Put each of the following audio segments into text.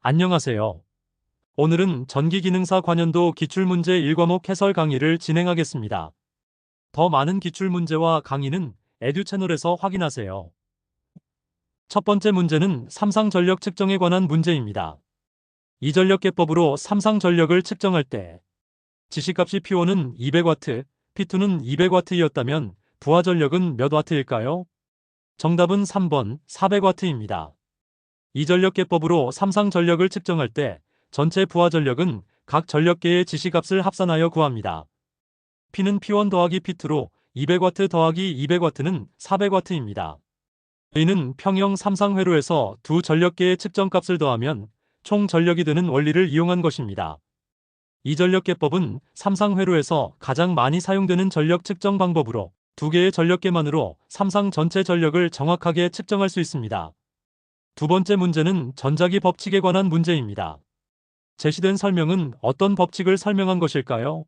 안녕하세요. 오늘은 전기기능사 관연도 기출문제 1과목 해설 강의를 진행하겠습니다. 더 많은 기출문제와 강의는 에듀 채널에서 확인하세요. 첫 번째 문제는 삼상전력 측정에 관한 문제입니다. 이전력계법으로 삼상전력을 측정할 때 지시값이 P1은 200W, P2는 200W이었다면 부하전력은 몇 W일까요? 정답은 3번 400W입니다. 이전력계법으로 삼상전력을 측정할 때 전체 부하전력은 각 전력계의 지시값을 합산하여 구합니다. P는 P1 더하기 P2로 200W 더하기 200W는 400W입니다. A는 평형 삼상회로에서 두 전력계의 측정값을 더하면 총 전력이 되는 원리를 이용한 것입니다. 이전력계법은 삼상회로에서 가장 많이 사용되는 전력 측정 방법으로 두 개의 전력계만으로 삼상 전체 전력을 정확하게 측정할 수 있습니다. 두 번째 문제는 전자기 법칙에 관한 문제입니다. 제시된 설명은 어떤 법칙을 설명한 것일까요?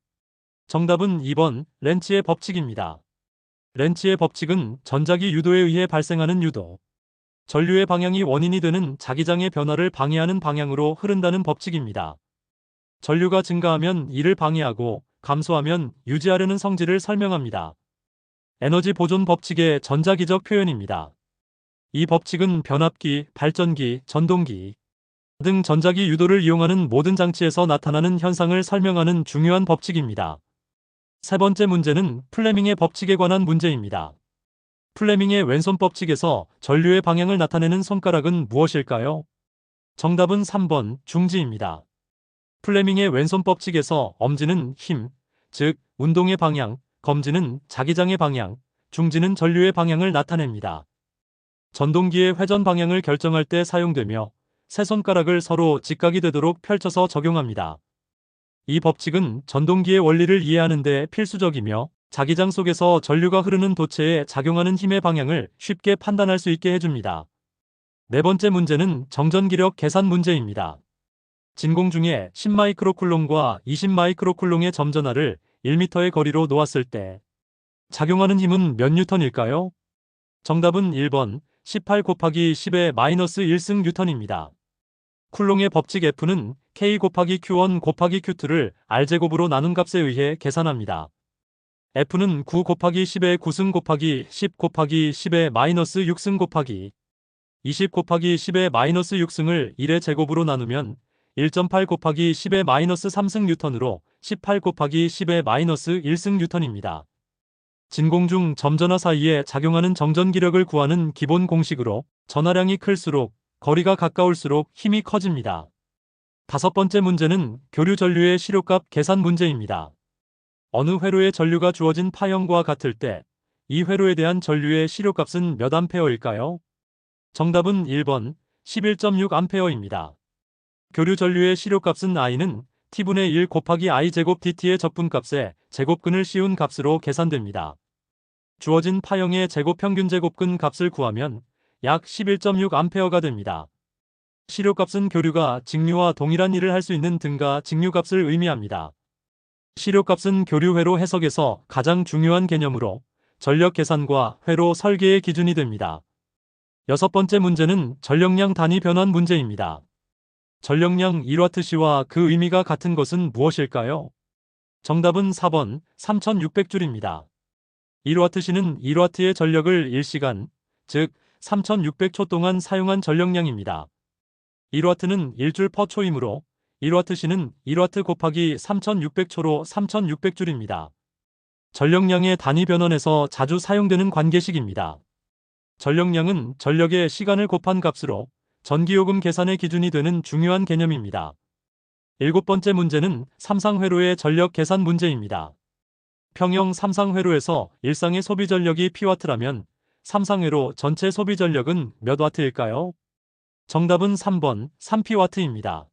정답은 2번 렌치의 법칙입니다. 렌치의 법칙은 전자기 유도에 의해 발생하는 유도, 전류의 방향이 원인이 되는 자기장의 변화를 방해하는 방향으로 흐른다는 법칙입니다. 전류가 증가하면 이를 방해하고 감소하면 유지하려는 성질을 설명합니다. 에너지 보존 법칙의 전자기적 표현입니다. 이 법칙은 변압기, 발전기, 전동기 등 전자기 유도를 이용하는 모든 장치에서 나타나는 현상을 설명하는 중요한 법칙입니다. 세 번째 문제는 플레밍의 법칙에 관한 문제입니다. 플레밍의 왼손 법칙에서 전류의 방향을 나타내는 손가락은 무엇일까요? 정답은 3번 중지입니다. 플레밍의 왼손 법칙에서 엄지는 힘, 즉 운동의 방향, 검지는 자기장의 방향, 중지는 전류의 방향을 나타냅니다. 전동기의 회전 방향을 결정할 때 사용되며 세 손가락을 서로 직각이 되도록 펼쳐서 적용합니다. 이 법칙은 전동기의 원리를 이해하는 데 필수적이며 자기장 속에서 전류가 흐르는 도체에 작용하는 힘의 방향을 쉽게 판단할 수 있게 해줍니다. 네 번째 문제는 정전기력 계산 문제입니다. 진공 중에 10마이크로쿨롱과 20마이크로쿨롱의 점전화를 1m의 거리로 놓았을 때 작용하는 힘은 몇 뉴턴일까요? 정답은 1번 18 곱하기 10의 마이너스 1승 뉴턴입니다. 쿨롱의 법칙 F는 K 곱하기 Q1 곱하기 Q2를 R제곱으로 나눈 값에 의해 계산합니다. F는 9 곱하기 10의 9승 곱하기 10 곱하기 10의 마이너스 6승 곱하기 20 곱하기 10의 마이너스 6승을 1의 제곱으로 나누면 1.8 곱하기 10의 마이너스 3승 뉴턴으로 18 곱하기 10의 마이너스 1승 뉴턴입니다. 진공 중 점전화 사이에 작용하는 정전기력을 구하는 기본 공식으로 전하량이 클수록 거리가 가까울수록 힘이 커집니다. 다섯 번째 문제는 교류 전류의 시료값 계산 문제입니다. 어느 회로의 전류가 주어진 파형과 같을 때 이 회로에 대한 전류의 시료값은 몇 암페어일까요? 정답은 1번 11.6 암페어입니다. 교류 전류의 시료값은 I는 T분의 1 곱하기 I 제곱 DT의 적분값에 제곱근을 씌운 값으로 계산됩니다. 주어진 파형의 제곱 평균 제곱근 값을 구하면 약 11.6A가 됩니다. 시료값은 교류가 직류와 동일한 일을 할 수 있는 등가 직류값을 의미합니다. 시료값은 교류회로 해석에서 가장 중요한 개념으로 전력 계산과 회로 설계의 기준이 됩니다. 여섯 번째 문제는 전력량 단위 변환 문제입니다. 전력량 1W시와 그 의미가 같은 것은 무엇일까요? 정답은 4번 3600줄입니다. 1W시는 1W의 전력을 1시간, 즉 3600초 동안 사용한 전력량입니다. 1W는 1줄 퍼 초이므로 1W시는 1W 곱하기 3600초로 3600줄입니다. 전력량의 단위 변환에서 자주 사용되는 관계식입니다. 전력량은 전력의 시간을 곱한 값으로 전기요금 계산의 기준이 되는 중요한 개념입니다. 일곱 번째 문제는 삼상회로의 전력 계산 문제입니다. 평형 삼상회로에서 일상의 소비 전력이 P와트라면 삼상회로 전체 소비 전력은 몇 와트일까요? 정답은 3번 3P와트입니다.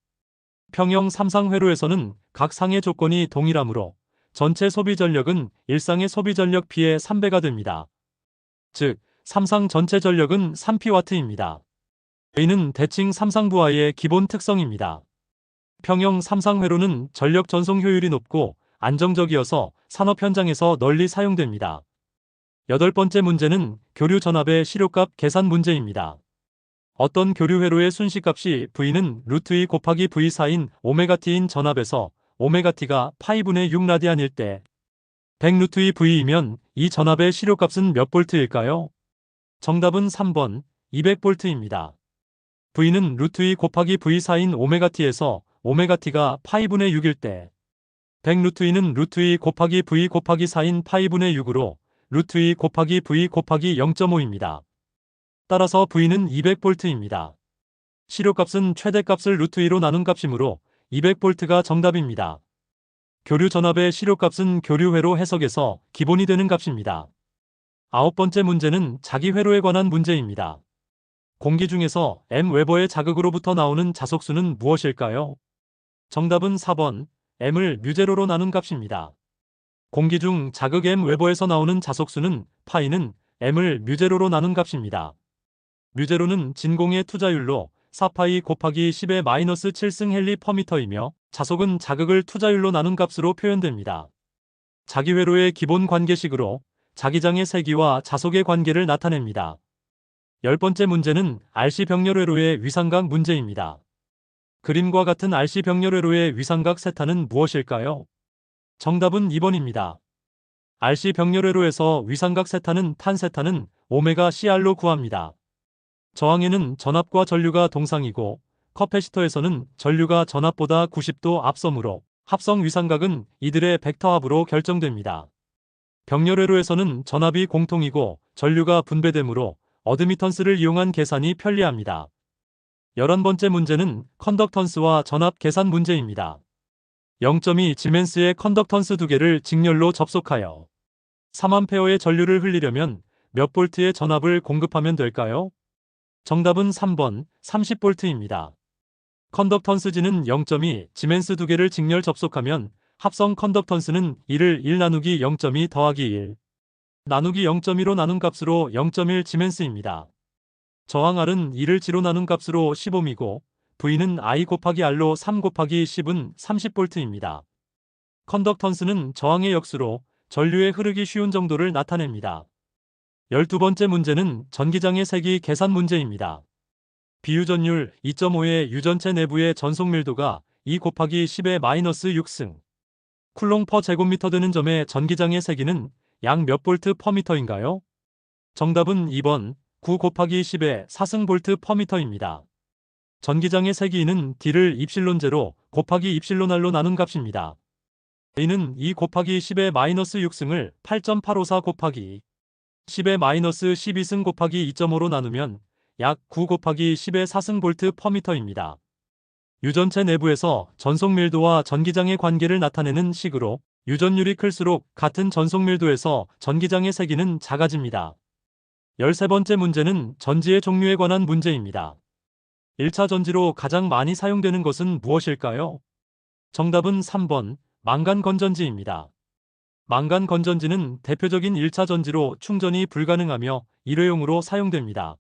평형 삼상회로에서는 각 상의 조건이 동일하므로 전체 소비 전력은 일상의 소비 전력 P의 3배가 됩니다. 즉, 삼상 전체 전력은 3P와트입니다. A는 대칭 삼상부하의 기본 특성입니다. 평형 삼상회로는 전력 전송 효율이 높고 안정적이어서 산업 현장에서 널리 사용됩니다. 여덟 번째 문제는 교류 전압의 시료값 계산 문제입니다. 어떤 교류 회로의 순식값이 V는 루트 2 곱하기 V4인 오메가t인 전압에서 오메가t가 파이분의 6 라디안일 때 100 루트 2 V이면 이 전압의 실효값은 몇 볼트일까요? 정답은 3번 200볼트입니다. V는 루트 2 곱하기 V4인 오메가t에서 오메가t가 파이분의 6일 때 100 루트 2는 루트 2 곱하기 V 곱하기 4인 파이분의 6으로 루트 2 곱하기 V 곱하기 0.5입니다. 따라서 V는 200볼트입니다. 실효값은 최대값을 루트 2로 나눈 값이므로 200볼트가 정답입니다. 교류 전압의 실효값은 교류 회로 해석에서 기본이 되는 값입니다. 9번째 문제는 자기 회로에 관한 문제입니다. 공기 중에서 m 웨버의 자극으로부터 나오는 자속수는 무엇일까요? 정답은 4번 m을 뮤제로로 나눈 값입니다. 공기 중 자극 m 웨버에서 나오는 자속수는 파이는 m을 뮤제로로 나눈 값입니다. 뮤제로는 진공의 투자율로 4파이 곱하기 10의 마이너스 7승 헬리 퍼미터이며 자속은 자극을 투자율로 나눈 값으로 표현됩니다. 자기 회로의 기본 관계식으로 자기장의 세기와 자속의 관계를 나타냅니다. 10번째 문제는 RC 병렬 회로의 위상각 문제입니다. 그림과 같은 RC 병렬 회로의 위상각 세타는 무엇일까요? 정답은 2번입니다. RC 병렬 회로에서 위상각 세타는 탄 세타는 오메가 CR로 구합니다. 저항에는 전압과 전류가 동상이고 커패시터에서는 전류가 전압보다 90도 앞서므로 합성 위상각은 이들의 벡터합으로 결정됩니다. 병렬 회로에서는 전압이 공통이고 전류가 분배되므로 어드미턴스를 이용한 계산이 편리합니다. 11번째 문제는 컨덕턴스와 전압 계산 문제입니다. 0.2 지멘스의 컨덕턴스 2개를 직렬로 접속하여 3A의 전류를 흘리려면 몇 볼트의 전압을 공급하면 될까요? 정답은 3번 30볼트입니다. 컨덕턴스지는 0.2 지멘스 2개를 직렬 접속하면 합성 컨덕턴스는 1을 1 나누기 0.2 더하기 1 나누기 0.2로 나눈 값으로 0.1 지멘스입니다. 저항 R은 2를 G로 나눈 값으로 10옴이고 V는 I 곱하기 R로 3 곱하기 10은 30볼트입니다. 컨덕턴스는 저항의 역수로 전류의 흐르기 쉬운 정도를 나타냅니다. 12번째 문제는 전기장의 세기 계산 문제입니다. 비유전율 2.5의 유전체 내부의 전속 밀도가 2 곱하기 10의 마이너스 6승 쿨롱 퍼 제곱미터 되는 점의 전기장의 세기는 약 몇 볼트 퍼미터인가요? 정답은 2번 9 곱하기 10의 4승 볼트 퍼미터입니다. 전기장의 세기는 D를 입실론 제로 곱하기 입실론 R로 나눈 값입니다. A는 2 곱하기 10의 마이너스 6승을 8.854 곱하기 10의 마이너스 12승 곱하기 2.5로 나누면 약 9 곱하기 10의 4승 볼트 퍼미터입니다. 유전체 내부에서 전속 밀도와 전기장의 관계를 나타내는 식으로 유전율이 클수록 같은 전속 밀도에서 전기장의 세기는 작아집니다. 13번째 문제는 전지의 종류에 관한 문제입니다. 1차 전지로 가장 많이 사용되는 것은 무엇일까요? 정답은 3번 망간 건전지입니다. 망간 건전지는 대표적인 1차 전지로 충전이 불가능하며 일회용으로 사용됩니다.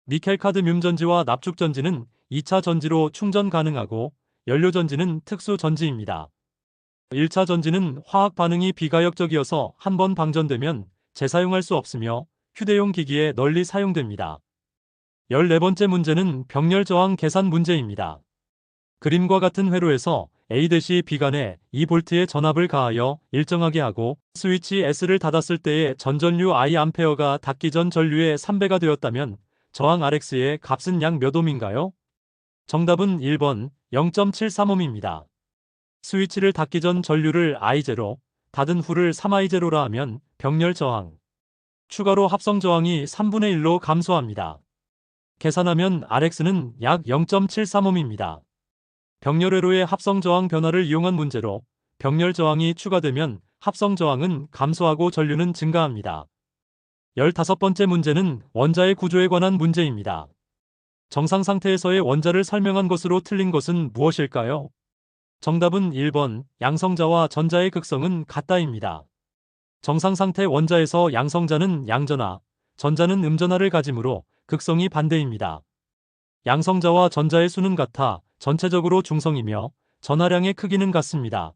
니켈 카드뮴 전지와 납축 전지는 2차 전지로 충전 가능하고 연료 전지는 특수 전지입니다. 1차 전지는 화학 반응이 비가역적이어서 한번 방전되면 재사용할 수 없으며 휴대용 기기에 널리 사용됩니다. 14번째 문제는 병렬 저항 계산 문제입니다. 그림과 같은 회로에서 A-B 간에 2볼트의 전압을 가하여 일정하게 하고 스위치 S를 닫았을 때의 전전류 I아가 닫기 전 전류의 3배가 되었다면 저항 RX의 값은 약 몇 옴인가요? 정답은 1번 0.73옴입니다. 스위치를 닫기 전 전류를 I0, 닫은 후를 3I0라 하면 병렬 저항, 추가로 합성 저항이 3분의 1로 감소합니다. 계산하면 RX는 약 0.73옴입니다. 병렬 회로의 합성 저항 변화를 이용한 문제로 병렬 저항이 추가되면 합성 저항은 감소하고 전류는 증가합니다. 15번째 문제는 원자의 구조에 관한 문제입니다. 정상 상태에서의 원자를 설명한 것으로 틀린 것은 무엇일까요? 정답은 1번 양성자와 전자의 극성은 같다입니다. 정상 상태 원자에서 양성자는 양전하, 전자는 음전하를 가지므로 극성이 반대입니다. 양성자와 전자의 수는 같아 전체적으로 중성이며 전하량의 크기는 같습니다.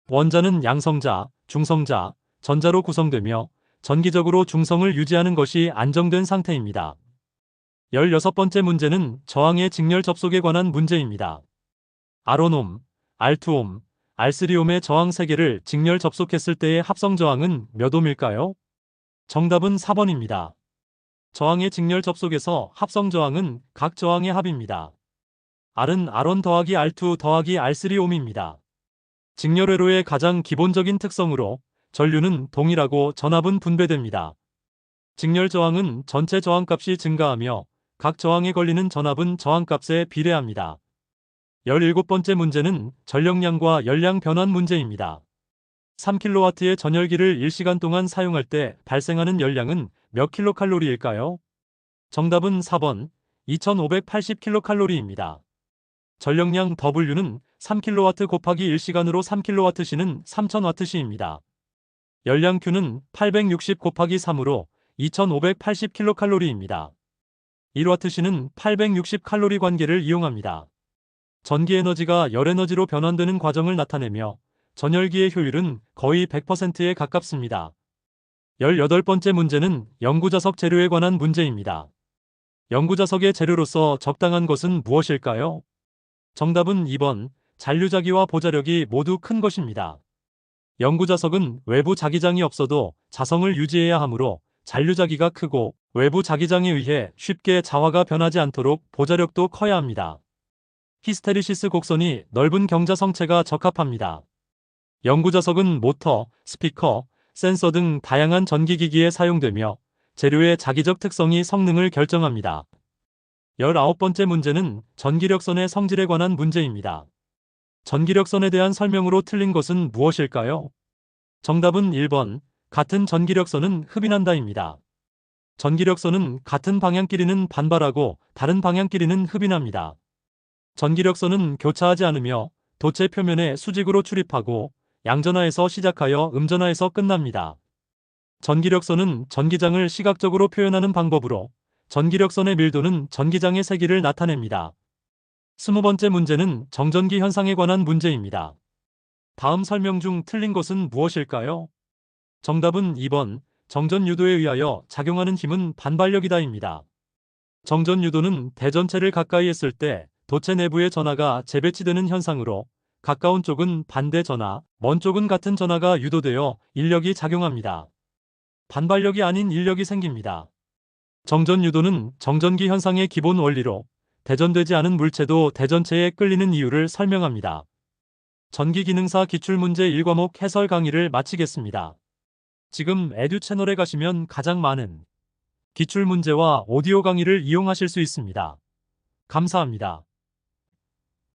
원자는 양성자, 중성자, 전자로 구성되며 전기적으로 중성을 유지하는 것이 안정된 상태입니다. 16번째 문제는 저항의 직렬 접속에 관한 문제입니다. R1옴, R2옴, R3옴의 저항 3개를 직렬 접속했을 때의 합성 저항은 몇 옴일까요? 정답은 4번입니다. 저항의 직렬 접속에서 합성 저항은 각 저항의 합입니다. R은 R1 더하기 R2 더하기 R3옴입니다. 직렬회로의 가장 기본적인 특성으로 전류는 동일하고 전압은 분배됩니다. 직렬 저항은 전체 저항값이 증가하며 각 저항에 걸리는 전압은 저항값에 비례합니다. 17번째 문제는 전력량과 열량 변환 문제입니다. 3kW의 전열기를 1시간 동안 사용할 때 발생하는 열량은 몇 킬로칼로리일까요? 정답은 4번 2580킬로칼로리입니다. 전력량 W는 3kW 곱하기 1시간으로 3kWh는 3000W입니다. 열량 Q는 860 곱하기 3으로 2580킬로칼로리입니다. 1Wh는 860칼로리 관계를 이용합니다. 전기 에너지가 열 에너지로 변환되는 과정을 나타내며 전열기의 효율은 거의 100%에 가깝습니다. 18번째 문제는 연구자석 재료에 관한 문제입니다. 연구자석의 재료로서 적당한 것은 무엇일까요? 정답은 2번, 잔류자기와 보자력이 모두 큰 것입니다. 연구자석은 외부 자기장이 없어도 자성을 유지해야 하므로 잔류자기가 크고 외부 자기장에 의해 쉽게 자화가 변하지 않도록 보자력도 커야 합니다. 히스테리시스 곡선이 넓은 경자 성체가 적합합니다. 연구자석은 모터, 스피커, 센서 등 다양한 전기기기에 사용되며 재료의 자기적 특성이 성능을 결정합니다. 19번째 문제는 전기력선의 성질에 관한 문제입니다. 전기력선에 대한 설명으로 틀린 것은 무엇일까요? 정답은 1번, 같은 전기력선은 흡인한다입니다. 전기력선은 같은 방향끼리는 반발하고 다른 방향끼리는 흡인합니다. 전기력선은 교차하지 않으며 도체 표면에 수직으로 출입하고 양전하에서 시작하여 음전하에서 끝납니다. 전기력선은 전기장을 시각적으로 표현하는 방법으로 전기력선의 밀도는 전기장의 세기를 나타냅니다. 20번째 문제는 정전기 현상에 관한 문제입니다. 다음 설명 중 틀린 것은 무엇일까요? 정답은 2번, 정전유도에 의하여 작용하는 힘은 반발력이다입니다. 정전유도는 대전체를 가까이 했을 때 도체 내부의 전하가 재배치되는 현상으로 가까운 쪽은 반대 전하, 먼 쪽은 같은 전하가 유도되어 인력이 작용합니다. 반발력이 아닌 인력이 생깁니다. 정전유도는 정전기 현상의 기본 원리로 대전되지 않은 물체도 대전체에 끌리는 이유를 설명합니다. 전기기능사 기출문제 1과목 해설 강의를 마치겠습니다. 지금 에듀 채널에 가시면 가장 많은 기출문제와 오디오 강의를 이용하실 수 있습니다. 감사합니다.